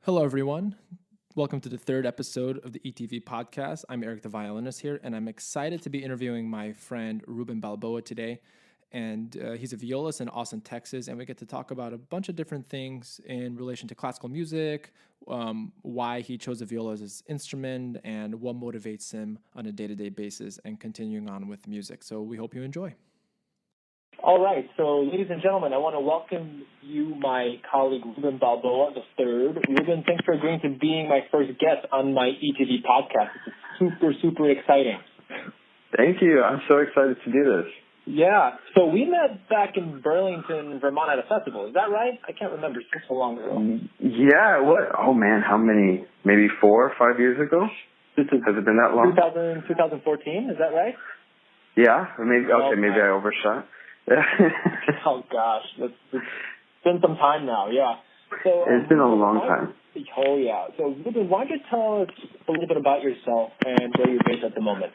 Hello, everyone. Welcome to the third episode of the ETV podcast. I'm Eric, the violinist here, and I'm excited to be interviewing my friend Ruben Balboa today. And he's a violist in Austin, Texas, and we get to talk about a bunch of different things in relation to classical music, why he chose the viola as his instrument, and what motivates him on a day-to-day basis, and continuing on with music. So we hope you enjoy. All right, so ladies and gentlemen, I want to welcome you, my colleague Ruben Balboa, the third. Ruben, thanks for agreeing to being my first guest on my ETV podcast. It's super exciting. Thank you. I'm so excited to do this. Yeah, so we met back in Burlington, Vermont at a festival. Is that right? I can't remember. It's so long ago. Yeah, what? Oh, man, how many? Maybe 4 or 5 years ago? Has it been that long? 2014, is that right? Yeah, or maybe. Okay, maybe I overshot. Oh, gosh. It's been some time now, yeah. So it's been a long time. Oh, yeah. So, Ruben, why don't you tell us a little bit about yourself and where you're based at the moment?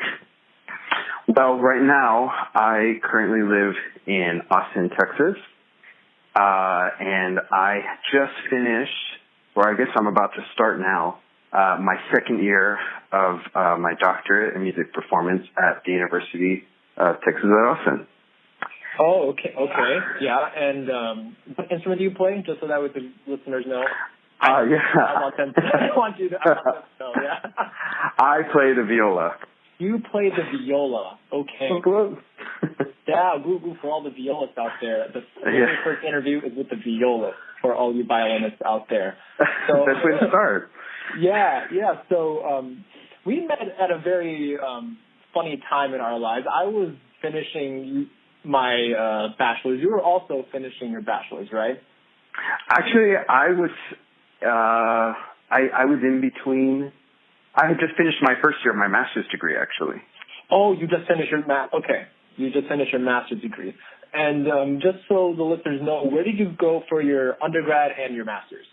Well, right now, I currently live in Austin, Texas, and I just finished, or I guess I'm about to start now, my second year of my doctorate in music performance at the University of Texas at Austin. Oh, okay, yeah. And what instrument do you play, just so that with the listeners know? Yeah. I want them to know, yeah. I play the viola. You play the viola, okay. Yeah, goo for all the violists out there. The very first interview is with the viola for all you violinists out there. So, that's where to start. Yeah. So we met at a very funny time in our lives. I was finishing my bachelor's. You were also finishing your bachelor's, right? Actually, I was in between. I had just finished my first year of my master's degree, actually. Oh, you just finished your You just finished your master's degree. And just so the listeners know, where did you go for your undergrad and your master's?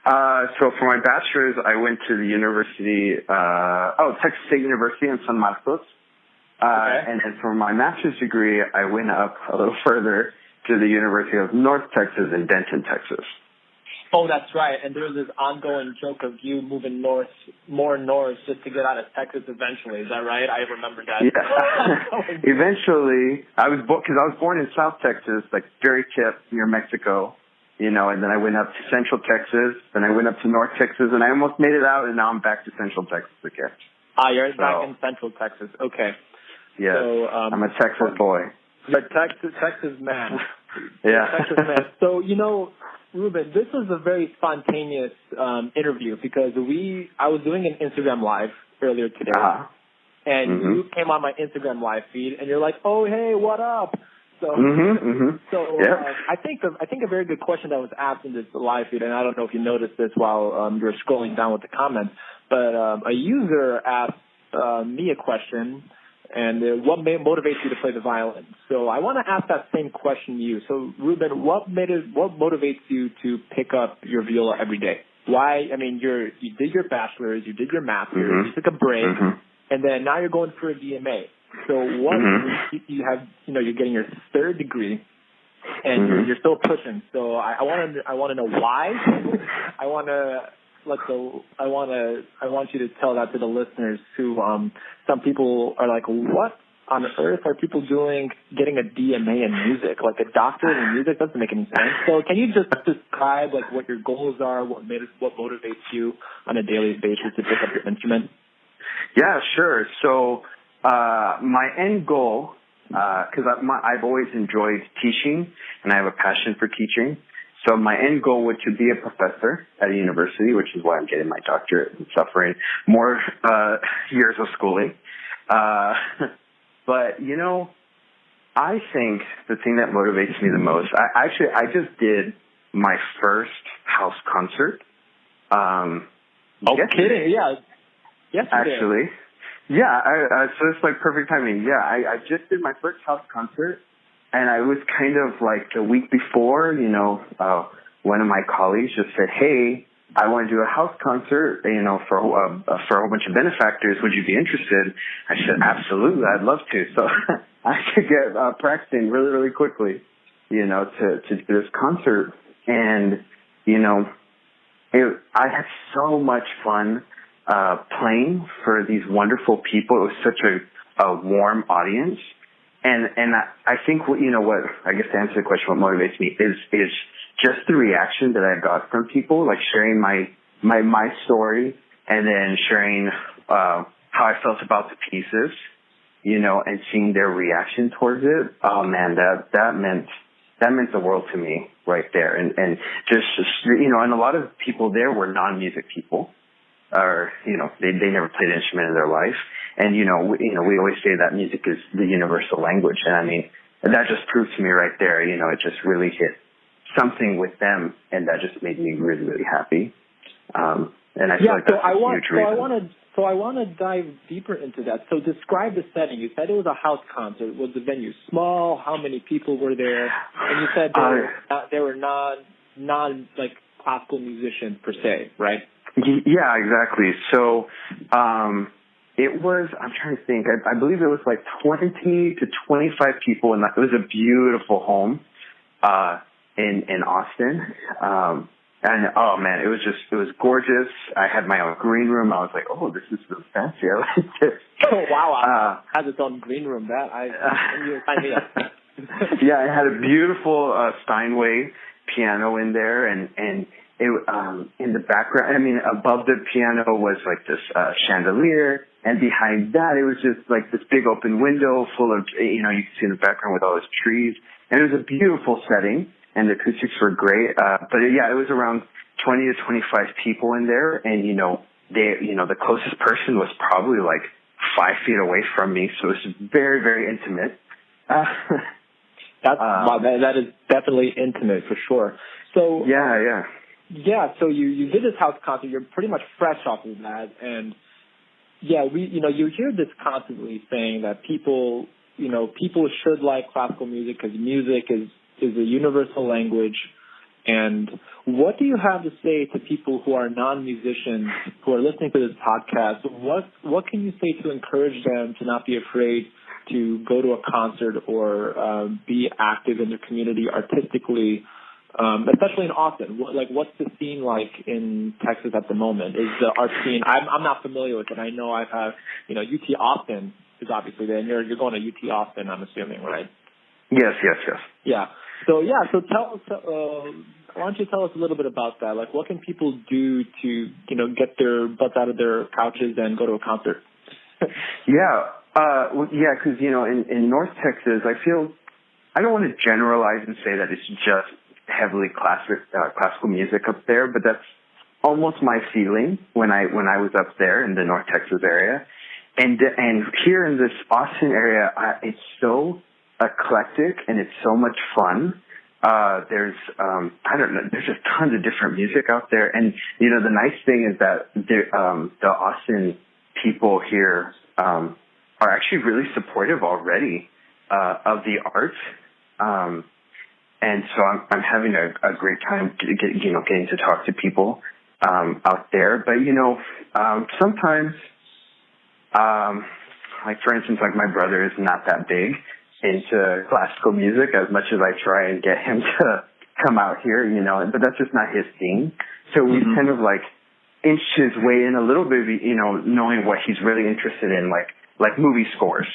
So for my bachelor's, I went to the University, Texas State University in San Marcos. And then for my master's degree, I went up a little further to the University of North Texas in Denton, Texas. Oh, that's right. And there was this ongoing joke of you moving more north just to get out of Texas eventually. Is that right? I remember that. Yeah. Eventually, because I was born in South Texas, like very tip near Mexico, and then I went up to Central Texas, then I went up to North Texas, and I almost made it out, and now I'm back to Central Texas again. You're back in Central Texas. Okay. Yeah, so, I'm a Texas boy. You're a Texas man. Yeah. Texas man. So, Ruben, this was a very spontaneous interview because I was doing an Instagram Live earlier today, and you came on my Instagram Live feed, and you're like, "Oh, hey, what up?" So, I think a very good question that was asked in this live feed, and I don't know if you noticed this while you were scrolling down with the comments, but a user asked me a question. And what motivates you to play the violin? So I want to ask that same question to you. So Ruben, what motivates you to pick up your viola every day? Why? I mean, you did your bachelor's, you did your master's, you took a break, and then now you're going for a DMA. So what you have? You're getting your third degree, and you're still pushing. So I want to know why. I want you to tell that to the listeners who some people are like, what on earth are people doing getting a DMA in music? Like a doctorate in music doesn't make any sense. So can you just describe like what your goals are, what motivates you on a daily basis to pick up your instrument? Yeah, sure. So my end goal, because I've always enjoyed teaching and I have a passion for teaching. So my end goal would to be a professor at a university, which is why I'm getting my doctorate and suffering more years of schooling. But, I think the thing that motivates me the most, I just did my first house concert. Kidding? Yeah. Yes, actually. Yeah, so it's like perfect timing. Yeah, I just did my first house concert. And I was kind of like the week before, one of my colleagues just said, "Hey, I want to do a house concert, for a whole bunch of benefactors. Would you be interested?" I said, "Absolutely, I'd love to." So I could get practicing really, really quickly, to do this concert. And, I had so much fun playing for these wonderful people. It was such a warm audience. And I think I guess to answer the question, what motivates me is just the reaction that I got from people, like sharing my story and then sharing how I felt about the pieces, and seeing their reaction towards it. Oh man, that meant the world to me right there. And just and a lot of people there were non-music people, or they never played an instrument in their life. And we always say that music is the universal language, and I mean that just proved to me right there. It just really hit something with them, and that just made me really, really happy. And I feel like that's a huge reason. So I want to dive deeper into that. So describe the setting. You said it was a house concert. Was the venue small? How many people were there? And you said they were non like classical musicians per se, right? Yeah, exactly. So it was, I'm trying to think, I believe it was like 20 to 25 people, and it was a beautiful home in Austin. And oh man, it was gorgeous. I had my own green room. I was like, oh, this is so fancy. I like this. Oh wow! Has its own green room. Yeah, I had a beautiful Steinway piano in there, and it in the background. I mean, above the piano was like this chandelier, and behind that it was just like this big open window full of you can see in the background with all those trees, and it was a beautiful setting. And the acoustics were great. But yeah, it was around 20 to 25 people in there. And, the closest person was probably like 5 feet away from me. So it was very, very intimate. That is definitely intimate for sure. So yeah. So you did this house concert. You're pretty much fresh off of that. And yeah, you hear this constantly saying that people should like classical music because music is a universal language. And what do you have to say to people who are non-musicians who are listening to this podcast? What can you say to encourage them to not be afraid to go to a concert or be active in their community artistically, especially in Austin? What's the scene like in Texas at the moment? Is the art scene? I'm not familiar with it. I know I've had UT Austin is obviously there, and you're going to UT Austin, I'm assuming, right? Yes. Yeah. So tell us. Why don't you tell us a little bit about that? Like, what can people do to get their butts out of their couches and go to a concert? Because in North Texas, I feel I don't want to generalize and say that it's just heavily classical music up there, but that's almost my feeling when I was up there in the North Texas area, and here in this Austin area, it's so eclectic and it's so much fun. There's there's just tons of different music out there, and the nice thing is that the Austin people here are actually really supportive already of the arts, and so I'm having a great time getting to talk to people out there. But sometimes like for instance, like my brother is not that big into classical music as much as I try and get him to come out here, but that's just not his thing. So we've kind of like inched his way in a little bit, knowing what he's really interested in, like movie scores,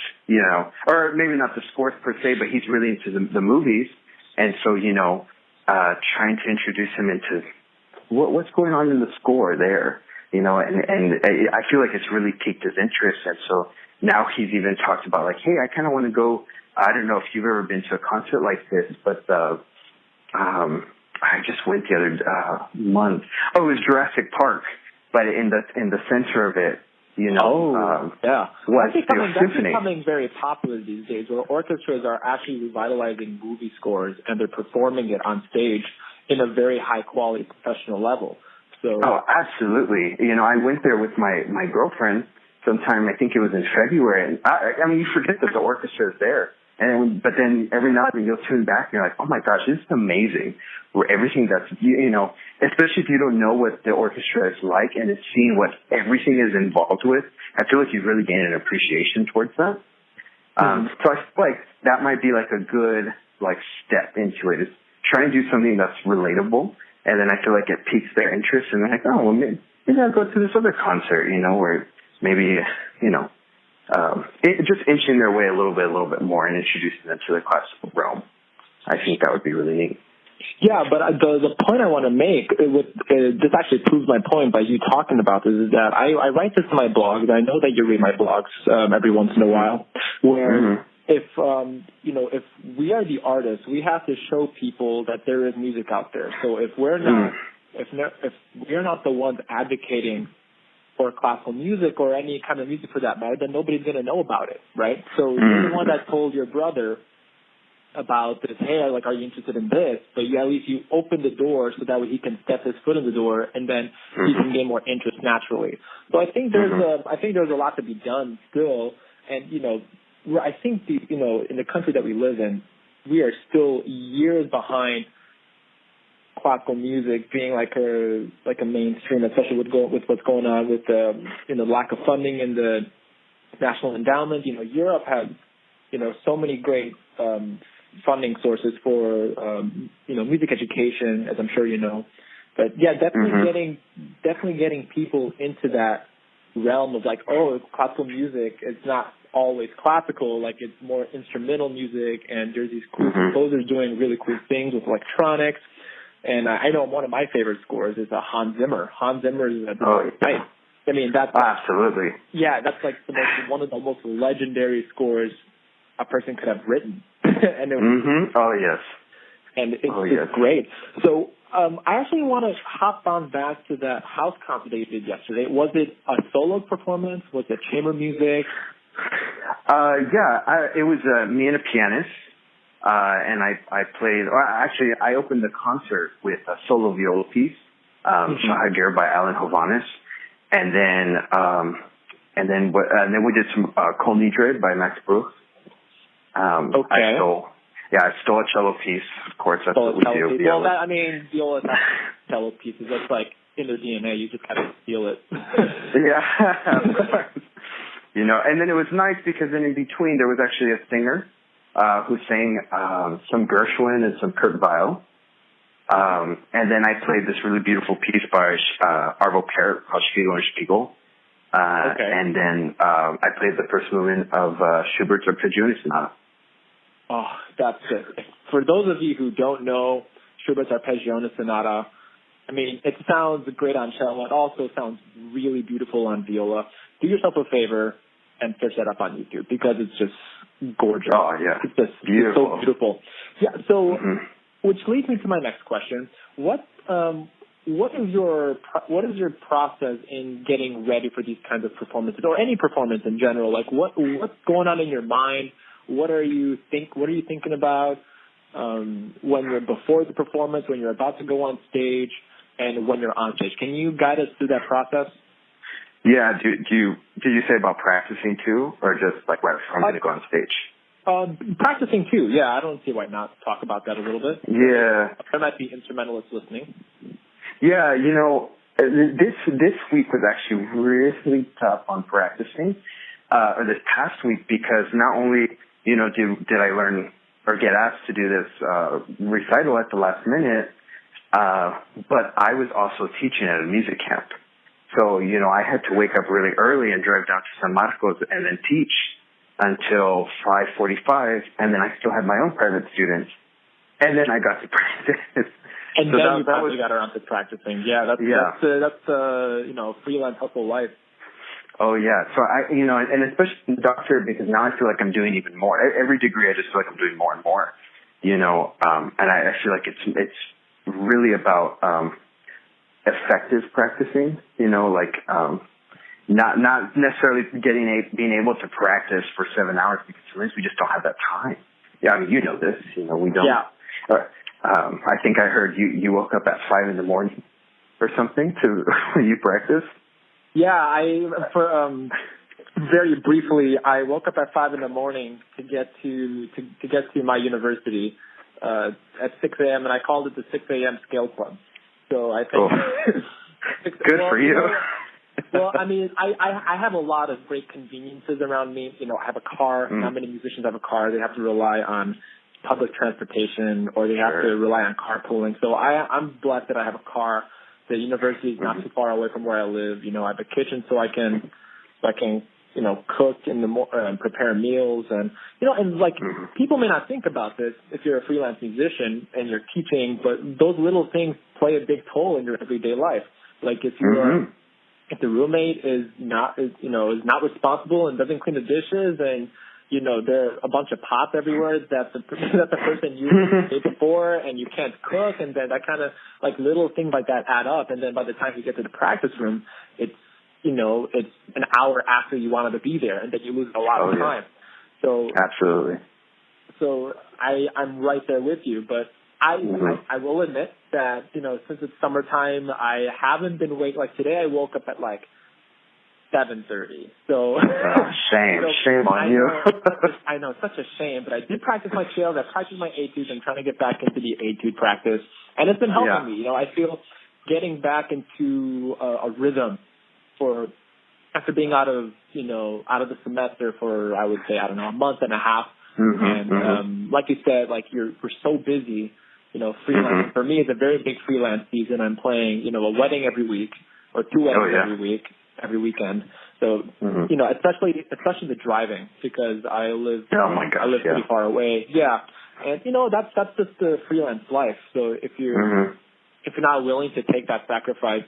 or maybe not the scores per se, but he's really into the movies. And so, trying to introduce him into what's going on in the score there, and I feel like it's really piqued his interest. And so now he's even talked about like, hey, I kind of want to go. I don't know if you've ever been to a concert like this, but I just went the other month. Oh, it was Jurassic Park, but in the center of it, was that's becoming very popular these days, where orchestras are actually revitalizing movie scores and they're performing it on stage in a very high quality professional level. So absolutely. I went there with my girlfriend sometime. I think it was in February, and I mean, you forget that the orchestra is there. But then every now and then you'll tune back and you're like, oh my gosh, this is amazing. Where everything that's, especially if you don't know what the orchestra is like and it's seeing what everything is involved with, I feel like you really gain an appreciation towards that. So I feel like that might be like a good, like, step into it, is try and do something that's relatable and then I feel like it piques their interest, and they're like, oh, well, maybe I'll go to this other concert, where maybe, just inching their way a little bit more and introducing them to the classical realm. I think that would be really neat. Yeah, but the point I want to make, this actually proves my point by you talking about this, is that I write this in my blog, and I know that you read my blogs every once in a while, where if we are the artists, we have to show people that there is music out there. So if we're not, if we're not the ones advocating for classical music or any kind of music for that matter, then nobody's going to know about it, right? So you're the one that told your brother about this, hey, like, are you interested in this? But at least you open the door so that way he can step his foot in the door, and then he can gain more interest naturally. So I think there's a lot to be done still, and I think in the country that we live in, we are still years behind classical music being like a mainstream, especially with what's going on with the lack of funding in the national endowment. Europe has so many great funding sources for music education, as I'm sure you know. But yeah, definitely getting people into that realm of like, oh, classical music, it's not always classical, like it's more instrumental music, and there's these cool composers doing really cool things with electronics. And I know one of my favorite scores is Hans Zimmer. Hans Zimmer is I mean, that's absolutely. Yeah, that's like one of the most legendary scores a person could have written. And it was, oh yes. And it's great. So I actually want to hop on back to that house concert that you did yesterday. Was it a solo performance? Was it chamber music? It was me and a pianist, and I played. Or actually, I opened the concert with a solo viola piece, Shahagir by Alan Hovanes, and then we did some Kol Nidre by Max Bruch. Okay. I stole a cello piece. Of course, that's what we do. Well, violas have cello pieces. That's like in their DNA. You just kind of steal it. Yeah. And then it was nice because then in between there was actually a singer who sang some Gershwin and some Kurt Weill. And then I played this really beautiful piece by Arvo Pärt called Spiegel und Spiegel. And then I played the first movement of Schubert's Arpeggio Sonata. Oh, that's it. For those of you who don't know Schubert's Arpeggio Sonata, I mean, it sounds great on cello. It also sounds really beautiful on viola. Do yourself a favor and search that up on YouTube because it's just gorgeous. Oh, yeah. It's just beautiful. It's so beautiful. Yeah, so which leads me to my next question. What is your process in getting ready for these kinds of performances, or any performance in general? Like, what's going on in your mind? What are you thinking about when you're before the performance, when you're about to go on stage, and when you're on stage? Can you guide us through that process? Yeah. Did you say about practicing too, or just like right before I'm going to go on stage? Practicing too. Yeah, I don't see why not talk about that a little bit. Yeah. There might be instrumentalists listening. Yeah, this week was actually really tough on practicing, or this past week, because not only, did I learn or get asked to do this recital at the last minute, but I was also teaching at a music camp. So, I had to wake up really early and drive down to San Marcos and then teach until 5:45, and then I still had my own private students, and then I got to practice. And so then you probably got around to practicing. Yeah, that's freelance hustle life. Oh yeah. So and especially the doctor, because now I feel like I'm doing even more. Every degree, I just feel like I'm doing more and more. And I feel like it's really about effective practicing. Not necessarily being able to practice for 7 hours, because sometimes we just don't have that time. Yeah, I mean, you know this. We don't. Yeah. I think I heard you woke up at 5 a.m. or something when you practice. Yeah, very briefly, I woke up at 5 a.m. to get to my university at 6 a.m. and I called it the 6 a.m. Scale Club. So I think good for you. Well, I mean, I have a lot of great conveniences around me. I have a car. Not many musicians have a car. They have to rely on public transportation or they have to rely on carpooling. So I'm blessed that I have a car. The university is not too far away from where I live. You know, I have a kitchen so I can you know, cook in the and prepare meals, and you know, and like people may not think about this if you're a freelance musician and you're teaching, but those little things play a big toll in your everyday life. Like if you're if the roommate is not responsible and doesn't clean the dishes, and you know there are a bunch of pots everywhere that the person used the day before, and you can't cook, and then that kind of like little things like that add up, and then by the time you get to the practice room, it's an hour after you wanted to be there, and then you lose a lot of time. So absolutely. So I'm right there with you, but I will admit that, you know, since it's summertime, I haven't been like today I woke up at like 7:30. So shame on you. I know, it's such a shame, but I did practice my scales. I practiced my etudes. I'm trying to get back into the etude practice, and it's been helping me. You know, I feel getting back into a rhythm after being out of the semester for, I would say, I don't know, a month and a half. And like you said, like we're so busy, you know, freelance for me is a very big freelance season. I'm playing, you know, a wedding every week or two weddings every weekend. So, you know, especially the driving, because I live pretty far away. Yeah. And you know, that's just the freelance life. So if you're not willing to take that sacrifice,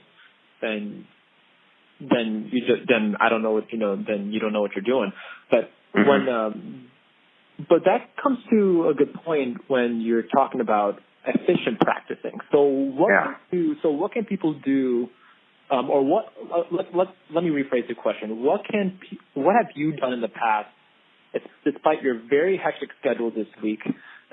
then I don't know what, you know, then you don't know what you're doing. But but that comes to a good point when you're talking about efficient practicing. So what can people do, or what? Let me rephrase the question. What have you done in the past, despite your very hectic schedule this week,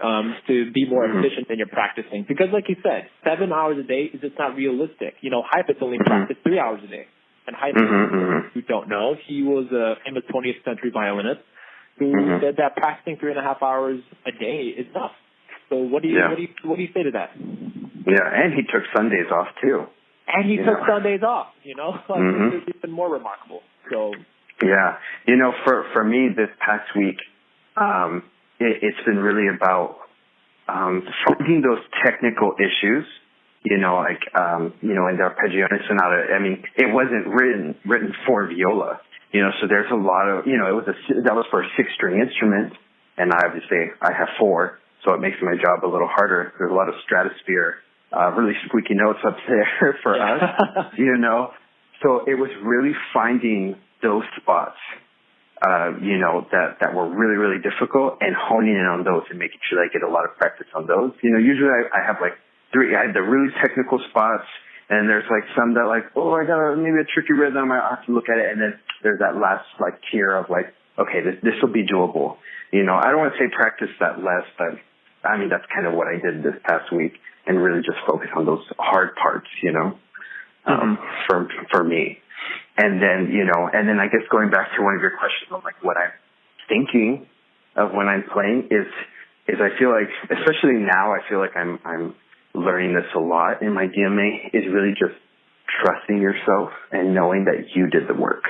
to be more efficient in your practicing? Because, like you said, 7 hours a day is just not realistic. You know, Heifetz only practiced 3 hours a day. And Heifetz, who don't know, he was a famous 20th century violinist who said that practicing 3.5 hours a day is enough. So what do you say to that? Yeah, and he took Sundays off too. And he took Sundays off. You know, it's even more remarkable. So yeah, you know, for me this past week, it's been really about finding those technical issues. You know, like, you know, in the Arpeggio Sonata, I mean, it wasn't written for viola, you know, so there's a lot of, you know, that was for a 6-string instrument, and obviously I have 4, so it makes my job a little harder. There's a lot of stratosphere, really squeaky notes up there for us, you know, so it was really finding those spots, you know, that were really, really difficult, and honing in on those and making sure that I get a lot of practice on those. You know, usually I have like 3, I had the really technical spots, and there's like some that like, oh, I got maybe a tricky rhythm, I have to look at it, and then there's that last like tier of like, okay, this will be doable. You know, I don't want to say practice that less, but I mean, that's kind of what I did this past week, and really just focus on those hard parts, you know, for me. And then, you know, and then I guess going back to one of your questions on like what I'm thinking of when I'm playing is I feel like, especially now, I feel like I'm learning this a lot in my DMA, is really just trusting yourself and knowing that you did the work,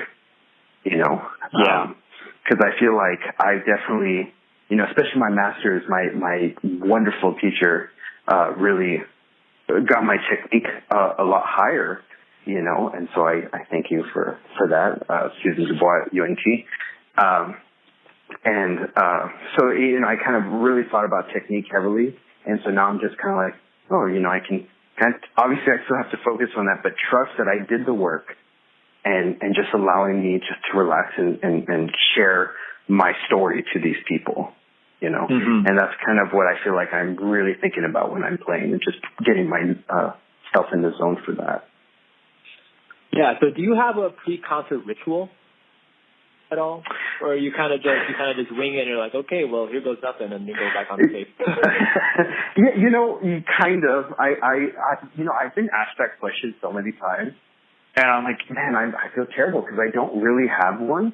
you know? Yeah. Because I feel like I definitely, you know, especially my masters, my wonderful teacher really got my technique a lot higher, you know, and so I thank you for that, Susan Dubois at UNT. So, you know, I kind of really thought about technique heavily, and so now I'm just kind of like, oh, you know, I can obviously I still have to focus on that, but trust that I did the work, and just allowing me just to relax and share my story to these people, you know, and that's kind of what I feel like I'm really thinking about when I'm playing, and just getting my self in the zone for that. Yeah. So do you have a pre-concert ritual at all, or you kind of just wing it and you're like, okay, well, here goes nothing, and you go back on the tape? Yeah, you know, kind of. You know, I've been asked that question so many times, and I'm like, man, I feel terrible because I don't really have one.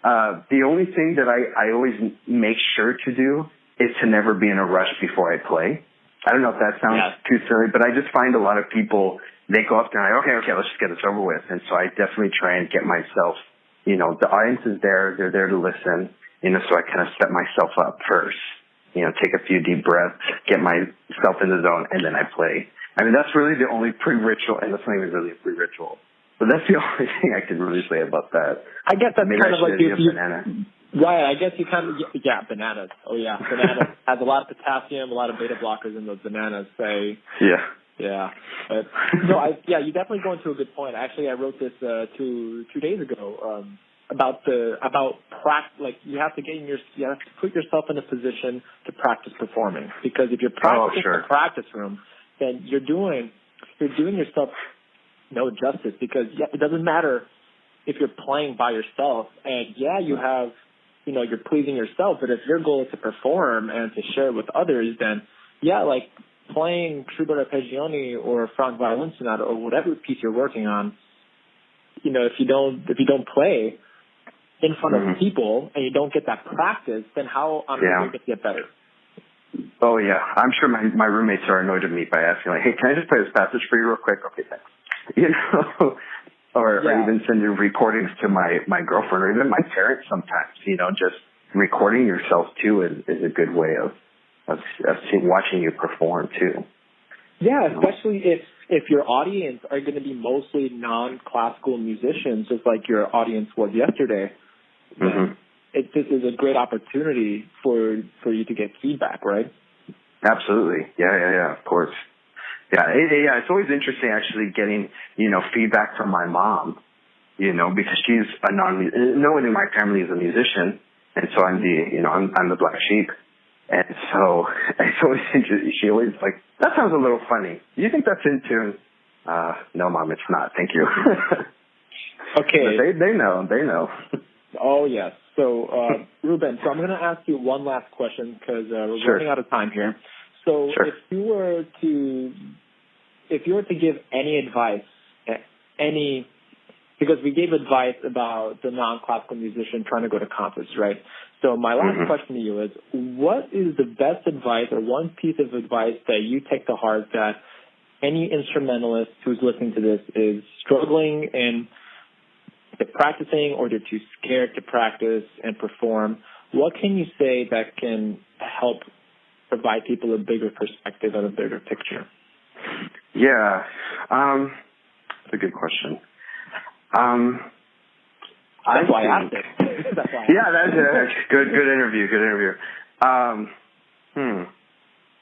The only thing that I always make sure to do is to never be in a rush before I play. I don't know if that sounds too silly, but I just find a lot of people, they go up there and I'm like, okay, let's just get this over with. And so I definitely try and get myself, you know, the audience is there, they're there to listen, you know, so I kind of set myself up first, take a few deep breaths, get myself in the zone, and then I play. I mean, that's really the only pre-ritual, and that's not even really a pre-ritual. But that's the only thing I can really say about that. I guess that's kind of like banana. Right, I guess you kind of, bananas. Oh, yeah, bananas has a lot of potassium, a lot of beta blockers in those bananas. Yeah. But, you definitely go into a good point. Actually, I wrote this 2 days ago about like you have to put yourself in a position to practice performing, because if you're practicing in the practice room, then you're doing yourself no justice, because it doesn't matter if you're playing by yourself and you have, you're pleasing yourself, but if your goal is to perform and to share it with others, then like playing Schubert Arpeggione or Franck Violin Sonata or whatever piece you're working on, if you don't play in front of people and you don't get that practice, then how on earth are you going to get better? Oh yeah, I'm sure my roommates are annoyed at me by asking, like, hey, can I just play this passage for you real quick? Okay, thanks. Or even sending recordings to my girlfriend or even my parents sometimes. Just recording yourself too is a good way of watching you perform too. Yeah, especially if your audience are going to be mostly non-classical musicians, just like your audience was yesterday. This is a great opportunity for you to get feedback, right? Absolutely. Yeah, of course. Yeah, it's always interesting actually getting, feedback from my mom, because she's no one in my family is a musician, and so I'm the black sheep. And so it's always interesting. She always like, that sounds a little funny. Do you think that's in tune? No, Mom, it's not. Thank you. Okay. But they know. Oh, yes. So, Ruben, I'm going to ask you one last question because we're running out of time here. So if you were to give any advice, because we gave advice about the non-classical musician trying to go to concerts, right? So my last question to you is, what is the best advice or one piece of advice that you take to heart that any instrumentalist who's listening to this is struggling in practicing, or they're too scared to practice and perform? What can you say that can help provide people a bigger perspective and a bigger picture? Yeah, that's a good question. That's why I asked it. That's a good interview.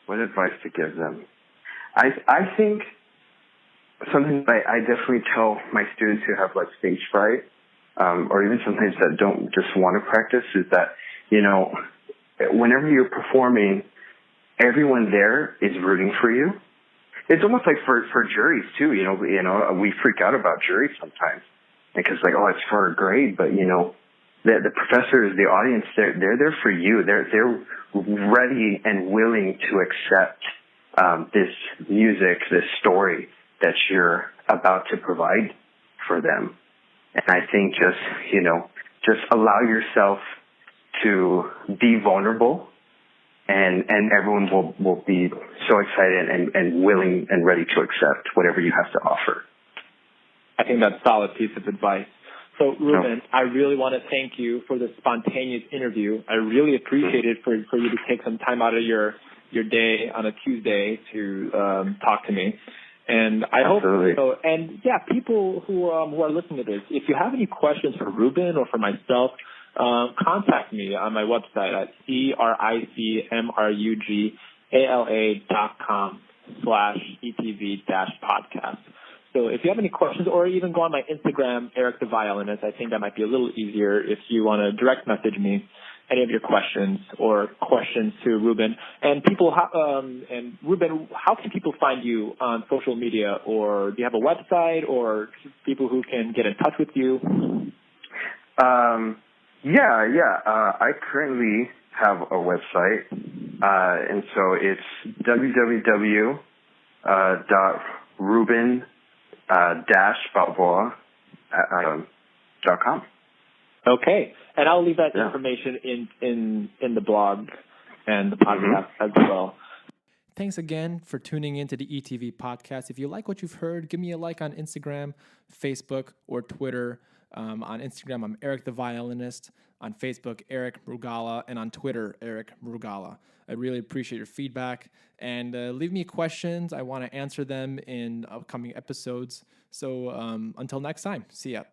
What advice to give them? I think something that I definitely tell my students who have like stage fright, or even sometimes that don't just want to practice, is that, whenever you're performing, everyone there is rooting for you. It's almost like for juries too, we freak out about juries sometimes because like, oh, it's for a grade, but the professors, the audience, they're there for you. They're ready and willing to accept this music, this story that you're about to provide for them. And I think just allow yourself to be vulnerable, and everyone will be so excited and willing and ready to accept whatever you have to offer. I think that's a solid piece of advice. So, Ruben, I really want to thank you for the spontaneous interview. I really appreciate it for you to take some time out of your day on a Tuesday to talk to me. And I hope so. And people who are listening to this, if you have any questions for Ruben or for myself, contact me on my website at CRICMRUGALA.com/ETV-podcast. So if you have any questions, or even go on my Instagram, Eric the Violinist, I think that might be a little easier if you want to direct message me any of your questions or questions to Ruben. And Ruben, how can people find you on social media? Or do you have a website, or people who can get in touch with you? I currently have a website, and so it's www.ruben-balboa.com. Okay, and I'll leave that information in the blog and the podcast as well. Thanks again for tuning in to the ETV podcast. If you like what you've heard, give me a like on Instagram, Facebook, or Twitter. On Instagram, I'm Eric the Violinist. On Facebook, Eric Mrugala. And on Twitter, Eric Mrugala. I really appreciate your feedback. And leave me questions. I want to answer them in upcoming episodes. So until next time, see ya.